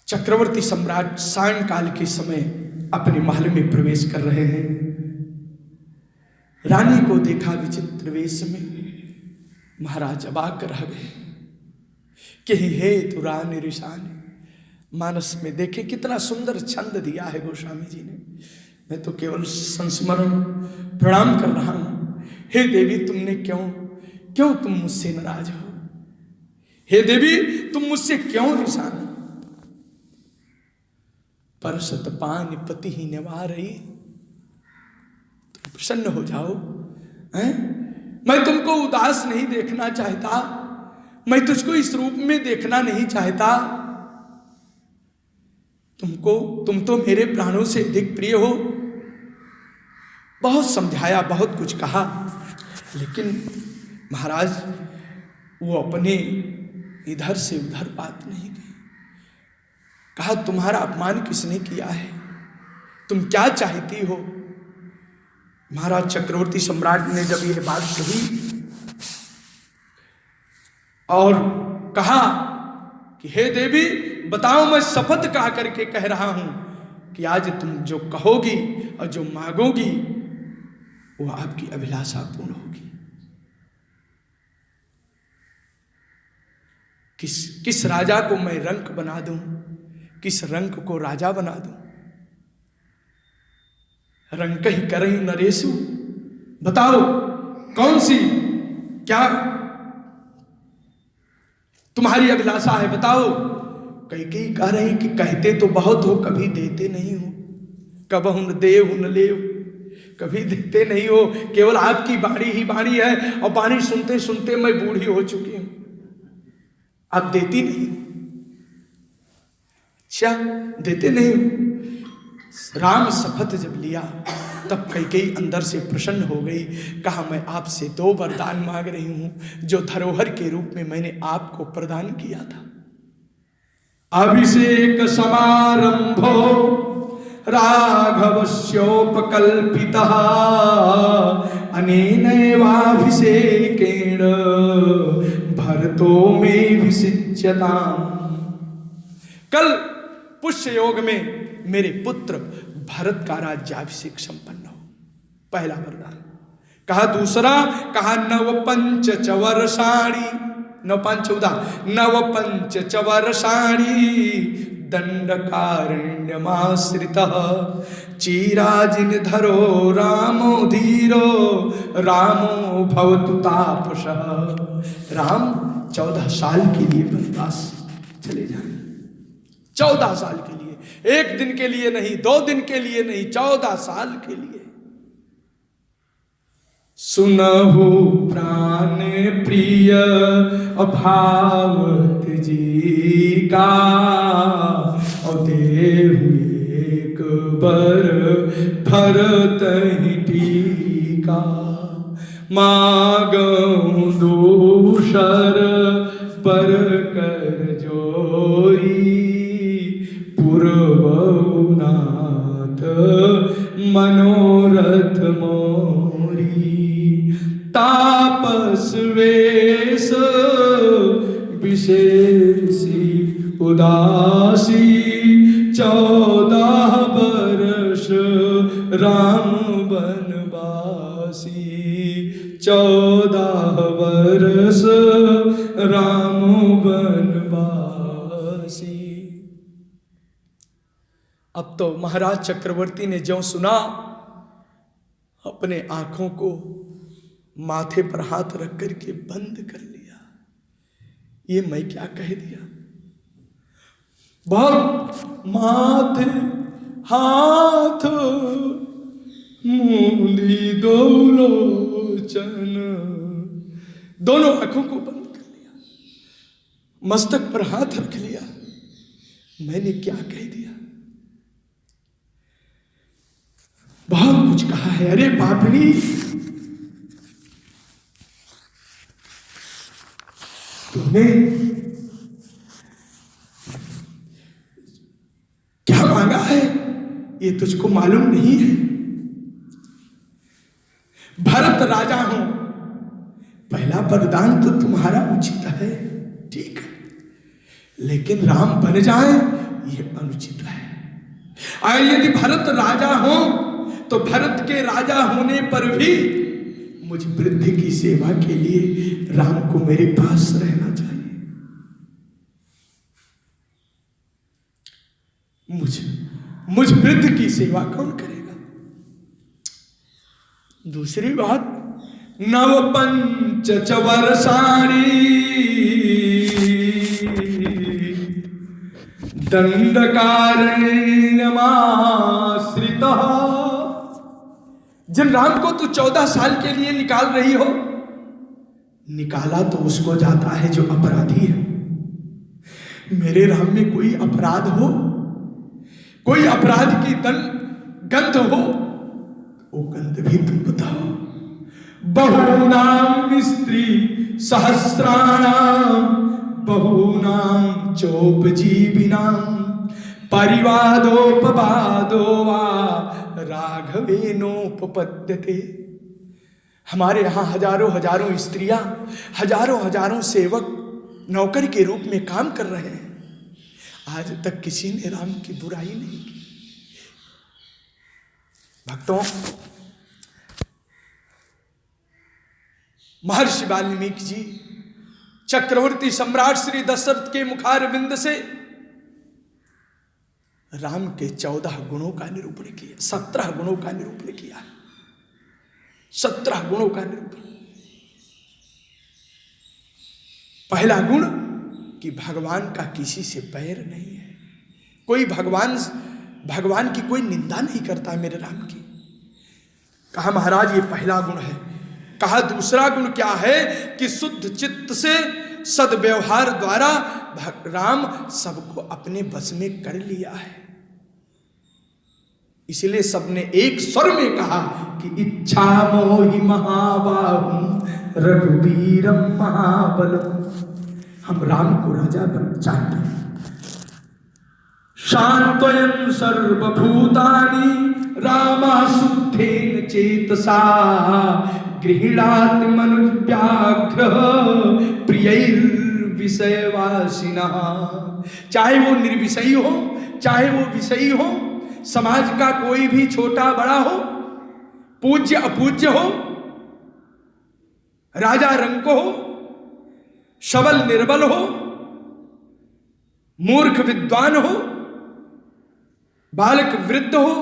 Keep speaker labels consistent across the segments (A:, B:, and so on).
A: चक्रवर्ती सम्राट सायंकाल के समय अपने महल में प्रवेश कर रहे हैं। रानी को देखा विचित्र वेश में। महाराज अबाक रह गए कि हे दुरानी ऋषानी। मानस में देखे कितना सुंदर छंद दिया है गोस्वामी जी ने। मैं तो केवल संस्मरण प्रणाम कर रहा हूं। हे देवी तुमने क्यों तुम मुझसे नाराज हो? हे देवी तुम मुझसे क्यों ऋषान? परसत पानी पति ही निभा रही, तुम प्रसन्न हो जाओ। हैं? मैं तुमको उदास नहीं देखना चाहता, मैं तुझको इस रूप में देखना नहीं चाहता। तुम तो मेरे प्राणों से अधिक प्रिय हो। बहुत समझाया, बहुत कुछ कहा, लेकिन महाराज वो अपने इधर से उधर बात नहीं की। कहा तुम्हारा अपमान किसने किया है? तुम क्या चाहती हो? महाराज चक्रवर्ती सम्राट ने जब यह बात कही और कहा कि हे देवी बताओ, मैं शपथ खा करके कह रहा हूं कि आज तुम जो कहोगी और जो मांगोगी वो आपकी अभिलाषा पूर्ण होगी। किस राजा को मैं रंक बना दूं, किस रंक को राजा बना दूं? रंक ही करें नरेशु। बताओ कौन सी क्या तुम्हारी अभिलाषा है, बताओ। कई कह रहे हैं कि कहते तो बहुत हो, कभी देते नहीं हो। कबहु न देव न लेव, कभी देते नहीं हो। केवल आपकी बाणी ही बाणी है और बाणी सुनते सुनते मैं बूढ़ी हो चुकी हूं, आप देती नहीं। अच्छा देते नहीं हो। राम शपथ जब लिया तब कई अंदर से प्रसन्न हो गई। कहा मैं आपसे 2 वरदान मांग रही हूं जो धरोहर के रूप में मैंने आपको प्रदान किया था। अभिषेक समारंभो राघवस्योपकल्पितः अनेनैवाभिषेकेण भरतो मे विसिच्यताम्। कल पुष्य योग में मेरे पुत्र भरत का राज्याभिषेक संपन्न हो, पहला वरदान। कहा दूसरा, कहा नव पंच चवर्षाणी, नव पांच 14, नव पंच चवर्षाणी दंडकारण्यमाश्रितः चिराजिन धरो रामो धीरो रामो भवतु तापसः। राम 14 साल के लिए वनवास चले जाए। 14 साल के लिए, 1 दिन के लिए नहीं, 2 दिन के लिए नहीं, 14 साल के लिए। सुनहु प्राण प्रिय अभावत जी का, और देहु एक बर भरत ही टीका। मागऊं दूसर पर कर जोई, पूर्वनाथ मनोरथ मोरी। तापस वेश विशेषी उदासी, 14 वर्ष राम बनवासी। 14 वर्ष राम बनवासी। अब तो महाराज चक्रवर्ती ने ज्यों सुना, अपने आंखों को माथे पर हाथ रख करके बंद कर लिया। ये मैं क्या कह दिया? बहुत माथे हाथ मूंदी दोलोचन, दोनों आंखों को बंद कर लिया, मस्तक पर हाथ रख लिया। मैंने क्या कह दिया? बहुत कुछ कहा है। अरे बापरी, तुमने क्या मांगा है ये तुझको मालूम नहीं है। भरत राजा हूं, पहला वरदान तो तुम्हारा उचित है, ठीक है, लेकिन राम बन जाए यह अनुचित है। और यदि भरत राजा हो तो भरत के राजा होने पर भी मुझ वृद्ध की सेवा के लिए राम को मेरे पास रहना चाहिए। मुझ वृद्ध की सेवा कौन करेगा? दूसरी बात, नव पंच वर्षाणी दंडकारण्यमाश्रितः। जिन राम को तू 14 साल के लिए निकाल रही हो, निकाला तो उसको जाता है जो अपराधी है। मेरे राम में कोई अपराध हो, कोई अपराध की गंध हो, वो गंध भी तुम बताओ। बहुनाम स्त्री सहस्राणाम बहुनाम चोपजीविनाम परिवादोपवादो वा राघवेनोपपद्यते। हमारे यहाँ हजारों हजारों स्त्रियां, हजारों हजारों सेवक नौकर के रूप में काम कर रहे हैं। आज तक किसी ने राम की बुराई नहीं की। भक्तों, महर्षि वाल्मीकि जी चक्रवर्ती सम्राट श्री दशरथ के मुखारविंद से राम के 14 गुणों का निरूपण किया, 17 गुणों का निरूपण किया, 17 गुणों का निरूपण। पहला गुण कि भगवान का किसी से बैर नहीं है, कोई भगवान की कोई निंदा नहीं करता मेरे राम की। कहा महाराज ये पहला गुण है। कहा दूसरा गुण क्या है कि शुद्ध चित्त से सद्व्यवहार द्वारा राम सबको अपने बस में कर लिया है। इसलिए सबने एक स्वर में कहा कि इच्छा मोहि महाबाहु रघुवीरम महाबलम। हम राम को राजा बन चाहते हैं। शांतयन् सर्वभूतानि रामा शुद्धेन चेतसा गृहीणाति मनुव्याघ्र प्रियैर्विषयवासिनः। चाहे वो निर्विषयी हो, चाहे वो विषयी हो, समाज का कोई भी छोटा बड़ा हो, पूज्य अपूज्य हो, राजा रंक हो, सबल निर्बल हो, मूर्ख विद्वान हो, बालक वृद्ध हो,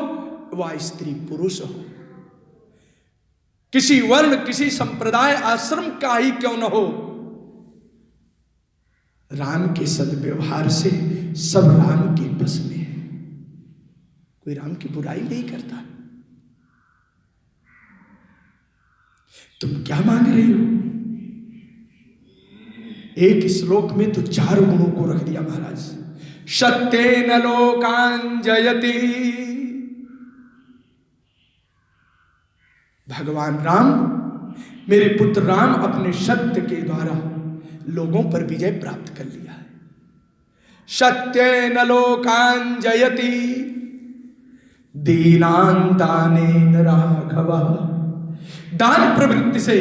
A: व स्त्री पुरुष हो, किसी वर्ण किसी संप्रदाय आश्रम का ही क्यों न हो, राम के सद्व्यवहार से सब राम के बस में है। कोई राम की बुराई नहीं करता। तुम क्या मांग रही हो? एक श्लोक में तो 4 गुणों को रख दिया महाराज। सत्येन लोकान् जयति। भगवान राम, मेरे पुत्र राम अपने सत्य के द्वारा लोगों पर विजय प्राप्त कर लिया है। सत्येन लोकान् जयति दीनान् दानेन राघवः। दान प्रवृत्ति से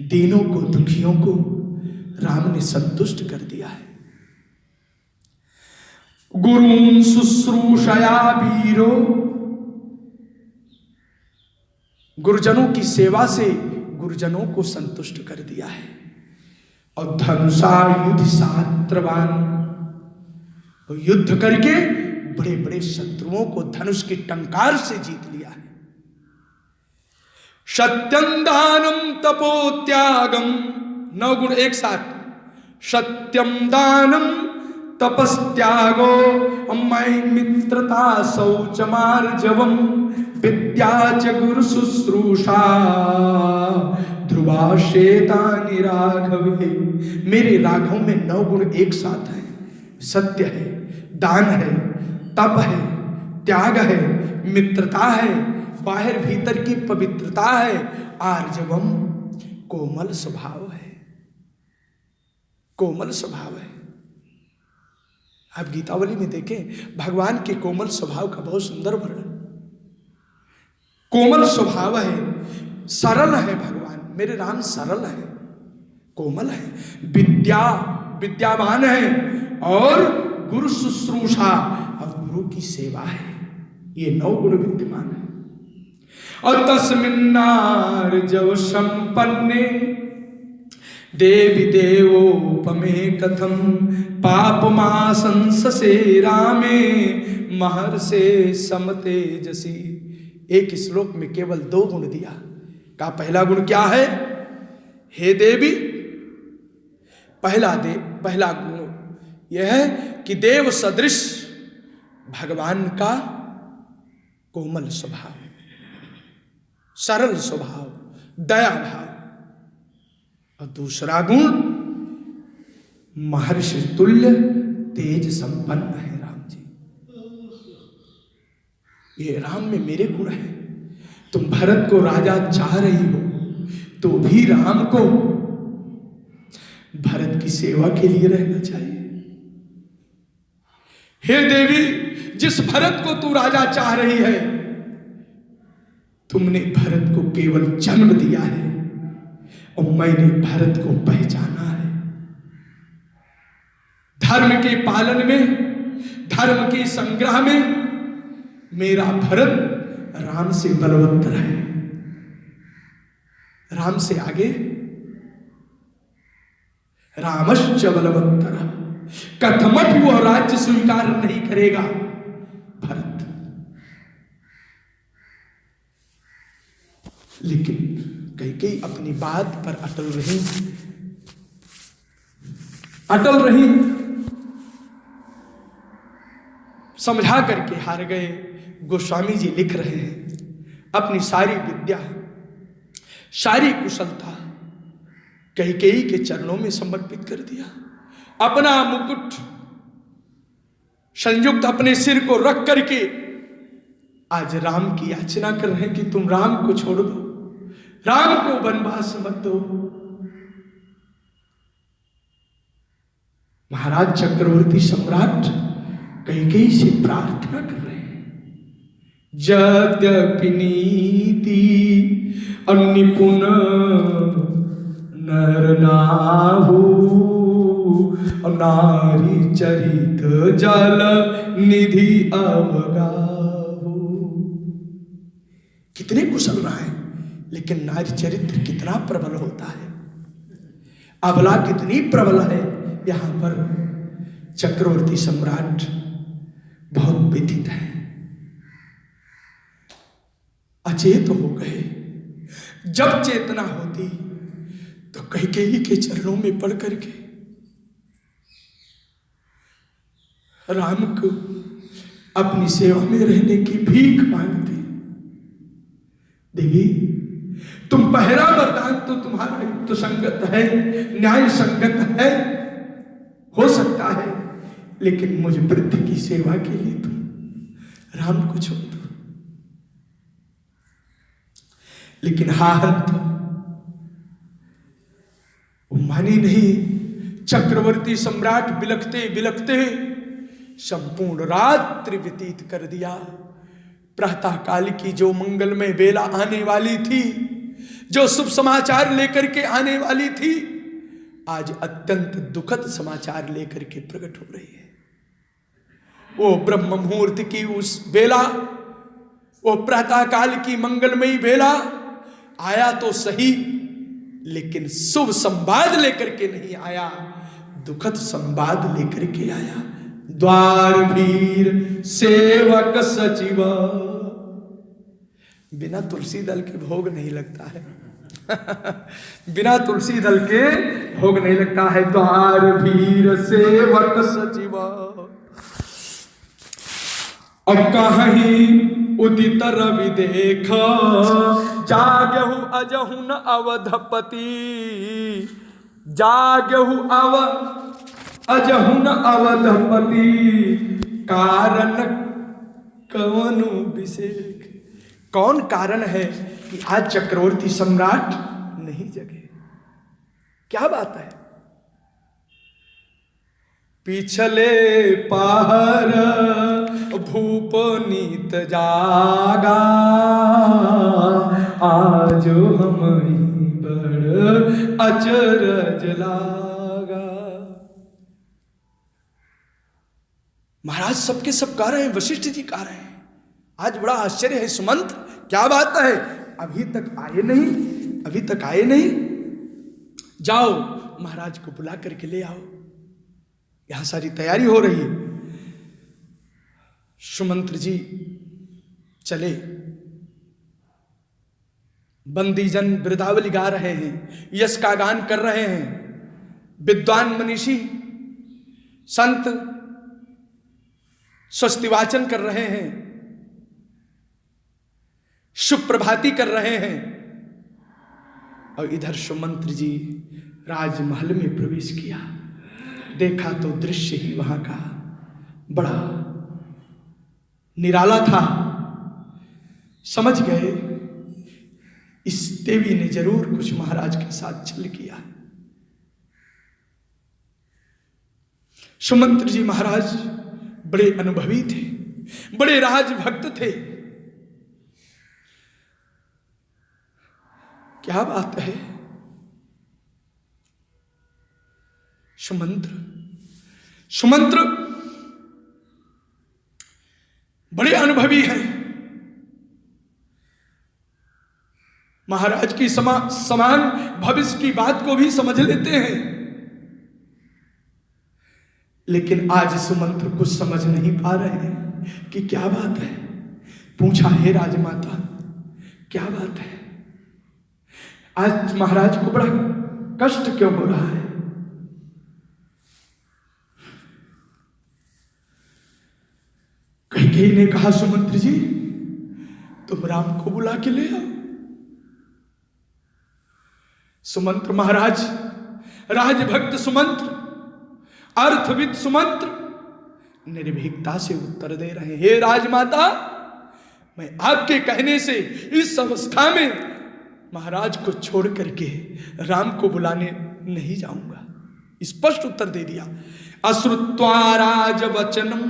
A: दीनों को, दुखियों को राम ने संतुष्ट कर दिया है। गुरून् शुश्रूषया वीरो। गुरुजनों की सेवा से गुरुजनों को संतुष्ट कर दिया है। और धनुषा युद्ध शास्त्रवान, युद्ध करके बड़े बड़े शत्रुओं को धनुष की टंकार से जीत लिया है। सत्यं दानं तपो त्यागम। 9 गुण एक साथ। सत्यम दानम तपस्त्यागो अम्मय मित्रता शौचमार्जवम विद्या च गुरु शुश्रूषा ध्रुवा शेतानि राघवे। मेरे राघव में 9 गुण एक साथ है। सत्य है, दान है, तप है, त्याग है, मित्रता है, बाहर भीतर की पवित्रता है, आर्जवम कोमल स्वभाव है, कोमल स्वभाव है। आप गीतावली में देखें भगवान के कोमल स्वभाव का बहुत सुंदर वर्णन। कोमल स्वभाव है, सरल है भगवान। मेरे राम सरल है, कोमल है, विद्यावान है और गुरु शुश्रूषा और गुरु की सेवा है। ये 9 गुण विद्यमान है। और तस्मिन्नार जव संपन्ने देवी देवोपमे कथम पापमा संससे रामे महर्षे समतेजसी। एक श्लोक में केवल 2 गुण दिया। का पहला गुण क्या है? हे देवी, पहला गुण यह है कि देव सदृश भगवान का कोमल स्वभाव, सरल स्वभाव, दया भाव। और दूसरा गुण महर्षि तुल्य तेज संपन्न है राम जी। ये राम में मेरे गुण है। तुम भरत को राजा चाह रही हो तो भी राम को भरत की सेवा के लिए रहना चाहिए। हे देवी, जिस भरत को तू राजा चाह रही है, तुमने भरत को केवल जन्म दिया है और मैंने भरत को पहचाना है। धर्म के पालन में, धर्म के संग्रह में मेरा भरत राम से बलवत्तर है। राम से आगे रामश्च बलवत्तर, कथमपि वह राज्य स्वीकार नहीं करेगा भरत। लेकिन कैकेयी अपनी बात पर अटल रही, समझा करके हार गए। गोस्वामी जी लिख रहे हैं अपनी सारी विद्या, सारी कुशलता कैकेयी के चरणों में समर्पित कर दिया। अपना मुकुट संयुक्त अपने सिर को रख करके आज राम की याचना कर रहे हैं कि तुम राम को छोड़ दो, राम को वनवास मत दो। महाराज चक्रवर्ती सम्राट कैकेयी से प्रार्थना कर रहे हैं, यद्यपि नीति अनिपुण नर नाहु, नारी चरित जल निधि अवगाहु। कितने कुशल रहा है, लेकिन नारी चरित्र कितना प्रबल होता है, अबला कितनी प्रबल है। यहां पर चक्रवर्ती सम्राट बहुत व्यथित है, अचेत हो गए। जब चेतना होती तो कैकेयी के चरणों में पड़ करके राम को अपनी सेवा में रहने की भीख मांगती। देवी, तुम पहला वरदान तो तुम्हारा युक्त संगत है, न्याय संगत है, हो सकता है, लेकिन मुझ वृद्ध की सेवा के लिए तुम राम को छोड़ दो। लेकिन हाहंत वो मानी नहीं। चक्रवर्ती सम्राट बिलखते बिलखते संपूर्ण रात्रि व्यतीत कर दिया। प्रातः काल की जो मंगलमय बेला आने वाली थी, जो शुभ समाचार लेकर के आने वाली थी, आज अत्यंत दुखद समाचार लेकर के प्रकट हो रही है। वो ब्रह्म मुहूर्त की उस बेला, वो प्रातः काल की मंगलमयी बेला आया तो सही, लेकिन शुभ संवाद लेकर के नहीं आया, दुखद संवाद लेकर के आया। द्वार भीर सेवक सचिव, बिना तुलसी दल के भोग नहीं लगता है। बिना तुलसी दल के भोग नहीं लगता है। द्वार भीर सेवक सचिव, अब कहीं उदित रवि देख, जागहु अजहु न अवधपति, जागहु अजहु न अवधपति, कारण कवनु विशेष। कौन कारण है कि आज चक्रवर्ती सम्राट नहीं जगे? क्या बात है? पिछले पहर भूप नीत जागा, आज हम बड़ अचरज लागा। महाराज सबके सब कह रहे हैं, वशिष्ठ जी कह रहे हैं, आज बड़ा आश्चर्य है सुमंत, क्या बात है, अभी तक आए नहीं, अभी तक आए नहीं, जाओ महाराज को बुला करके ले आओ, यहां सारी तैयारी हो रही है। सुमंत्र जी चले, बंदीजन वृदावली गा रहे हैं, यश का गान कर रहे हैं, विद्वान मनीषी संत स्वस्तिवाचन कर रहे हैं, सुप्रभाती कर रहे हैं, और इधर सुमंत्र जी राजमहल में प्रवेश किया। देखा तो दृश्य ही वहां का बड़ा निराला था। समझ गए इस देवी ने जरूर कुछ महाराज के साथ छल किया। सुमंत्र जी महाराज बड़े अनुभवी थे, बड़े राजभक्त थे। क्या बात है, सुमंत्र बड़े अनुभवी हैं, महाराज की समान भविष्य की बात को भी समझ लेते हैं। लेकिन आज सुमंत्र कुछ समझ नहीं पा रहे हैं कि क्या बात है। पूछा, हे राजमाता क्या बात है, आज महाराज को बड़ा कष्ट क्यों हो रहा है? कैकेयी ने कहा, सुमंत्र जी तुम राम को बुला के ले आओ। सुमंत्र महाराज, राजभक्त सुमंत्र, अर्थविद सुमंत्र निर्भीकता से उत्तर दे रहे हैं, हे राजमाता मैं आपके कहने से इस अवस्था में महाराज को छोड़ करके राम को बुलाने नहीं जाऊंगा। स्पष्ट उत्तर दे दिया। अश्रुत्वा राजवचनम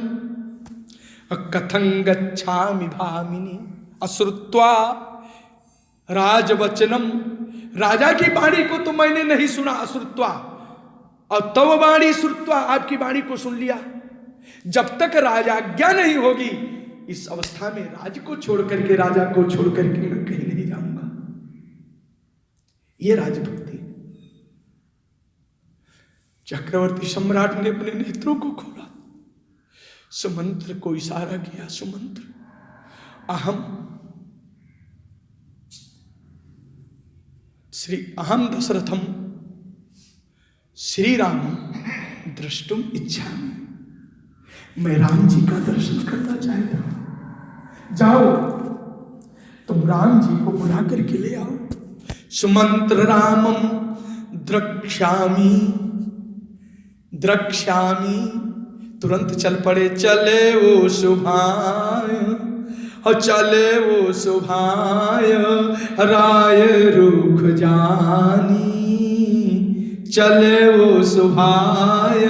A: कथं गच्छामि भामिनी। अश्रुत्वा राजवचनम, राजा की वाणी को तो मैंने नहीं सुना, अश्रुत्वा, और तव वाणी श्रुत्वा, आपकी वाणी को सुन लिया। जब तक राजाज्ञा नहीं होगी इस अवस्था में राज को छोड़ करके, राजा को छोड़ करके मैं कहीं नहीं जाऊंगा। यह राजभक्ति। चक्रवर्ती सम्राट ने अपने नेत्रों को खोला, सुमंत्र को इशारा किया, सुमंत्र अहम दशरथम श्री राम द्रष्टुम इच्छामि। मैं राम जी का दर्शन करना चाहता हूं। जाओ तुम राम जी को बुला करके ले आओ। सुमंत्र रामम द्रक्ष्यामि तुरंत चल पड़े। चले वो शुभाय, और चले वो शुभाय राय रुख जानी। चले वो शुभाय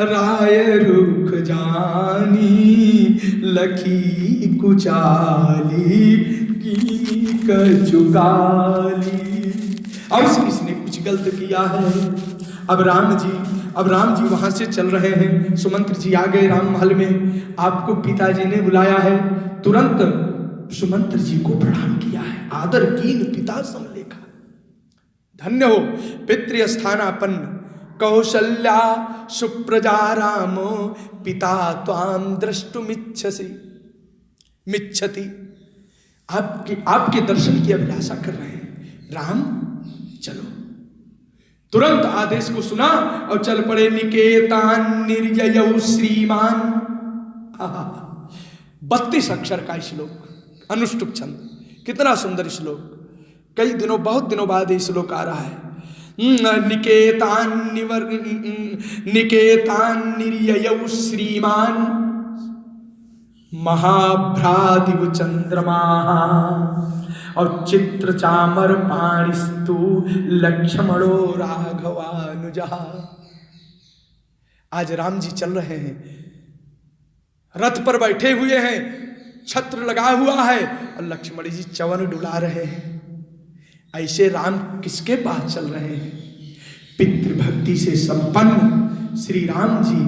A: राय रुख जानी। लखी कुचाली की कचुकाली। अब इसने कुछ गलत किया है। अब राम जी वहां से चल रहे हैं। सुमंत्र जी आ गए राम महल में। आपको पिताजी ने बुलाया है। तुरंत सुमंत्र जी को प्रणाम किया है। आदर कीन पिता सम लेखा। धन्य हो पितृस्थानापन्न कौशल्या सुप्रजा राम। पिता त्वाम द्रष्टुमिच्छसि मिच्छति। आपके दर्शन की अभिलाषा कर रहे हैं। राम चलो। तुरंत आदेश को सुना और चल पड़े। निकेतान निर्ययौ श्रीमान। 32 अक्षर का श्लोक, अनुष्टुप छंद। कितना सुंदर श्लोक। बहुत दिनों बाद ये श्लोक आ रहा है। निकेतान निर्ययौ श्रीमान। महाभ्रादिव चंद्रमा। और चित्र चामर पाणिस्तु लक्ष्मणो राघवानुजा। आज राम जी चल रहे हैं, रथ पर बैठे हुए हैं, छत्र लगा हुआ है और लक्ष्मण जी च्यवन डुला रहे हैं। ऐसे राम किसके पास चल रहे हैं? पितृभक्ति से संपन्न श्री राम जी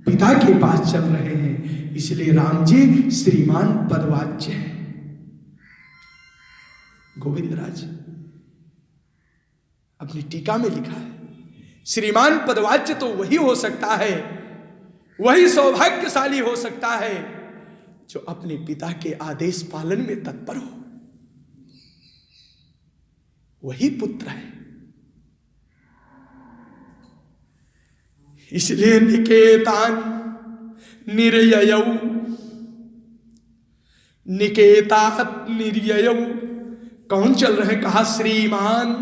A: पिता के पास चल रहे हैं, इसलिए राम जी श्रीमान पदवाच्य है। गोविंद राज अपनी टीका में लिखा है, श्रीमान पदवाच्य तो वही हो सकता है, वही सौभाग्यशाली हो सकता है जो अपने पिता के आदेश पालन में तत्पर हो, वही पुत्र है। इसलिए निकेतान निर्ययौ, निकेतात निर्ययौ, कौन चल रहे? कहा श्रीमान।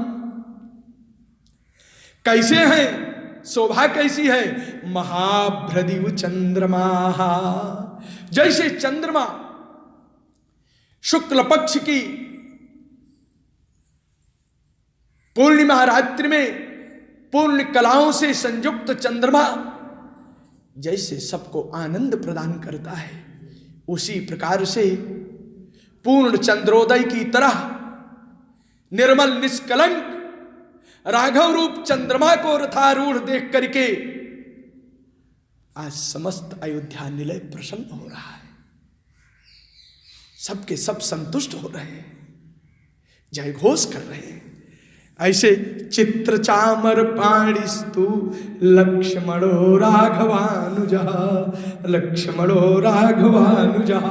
A: कैसे हैं? शोभा कैसी है? महाभ्रदिव चंद्रमा, जैसे चंद्रमा शुक्ल पक्ष की पूर्णिमा रात्रि में पूर्ण कलाओं से संयुक्त चंद्रमा जैसे सबको आनंद प्रदान करता है, उसी प्रकार से पूर्ण चंद्रोदय की तरह निर्मल निष्कलंक राघव रूप चंद्रमा को रथारूढ़ देख करके आज समस्त अयोध्या निलय प्रसन्न हो रहा है, सबके सब संतुष्ट हो रहे हैं, जय घोष कर रहे हैं। ऐसे चित्र चामर पाणिस्तु लक्ष्मणो राघवानुजा, लक्ष्मणो राघवानुजा।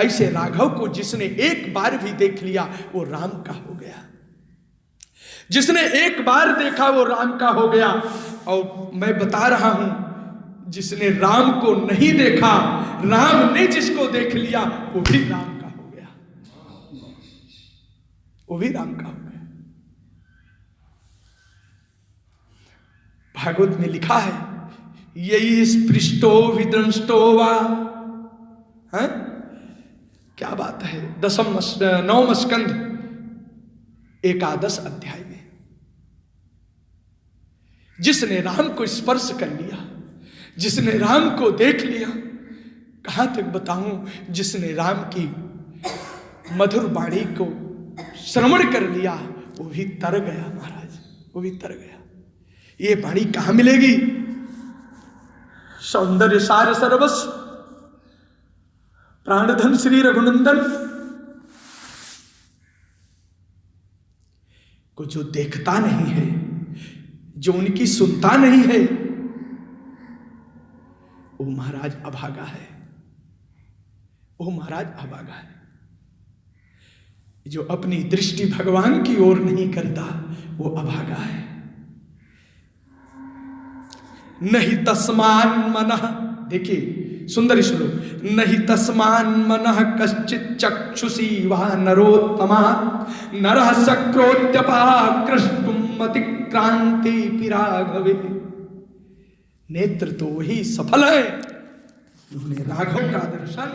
A: ऐसे राघव को जिसने एक बार भी देख लिया वो राम का हो गया, जिसने एक बार देखा वो राम का हो गया। और मैं बता रहा हूं, जिसने राम को नहीं देखा, राम ने जिसको देख लिया वो भी राम का हो गया, वो भी राम का हो गया। भागवत में लिखा है, यही स्पृष्टो विदंष्टो वा, है? क्या बात है, 9वां स्कंध 11 अध्याय में जिसने राम को स्पर्श कर लिया, जिसने राम को देख लिया, कहां तक बताऊं, जिसने राम की मधुर वाणी को श्रवण कर लिया वो भी तर गया महाराज, वो भी तर गया। ये वाणी कहां मिलेगी? सौंदर्य सार सर्वस्व प्राणधन श्री रघुनंदन को जो देखता नहीं है, जो उनकी सुनता नहीं है, वो महाराज अभागा है, वो महाराज अभागा है। जो अपनी दृष्टि भगवान की ओर नहीं करता वो अभागा है। नहीं तस्मान मनः, देखिए सुंदर श्लोक, नहीं तस्मान मनः कश्चित चक्षुषी वा नरोत्तमा, नरः सक्रोत्यपाकृष्टुम अतिक्रांति पिराघवे। नेत्र तो वही सफल है जिन्होंने राघव का दर्शन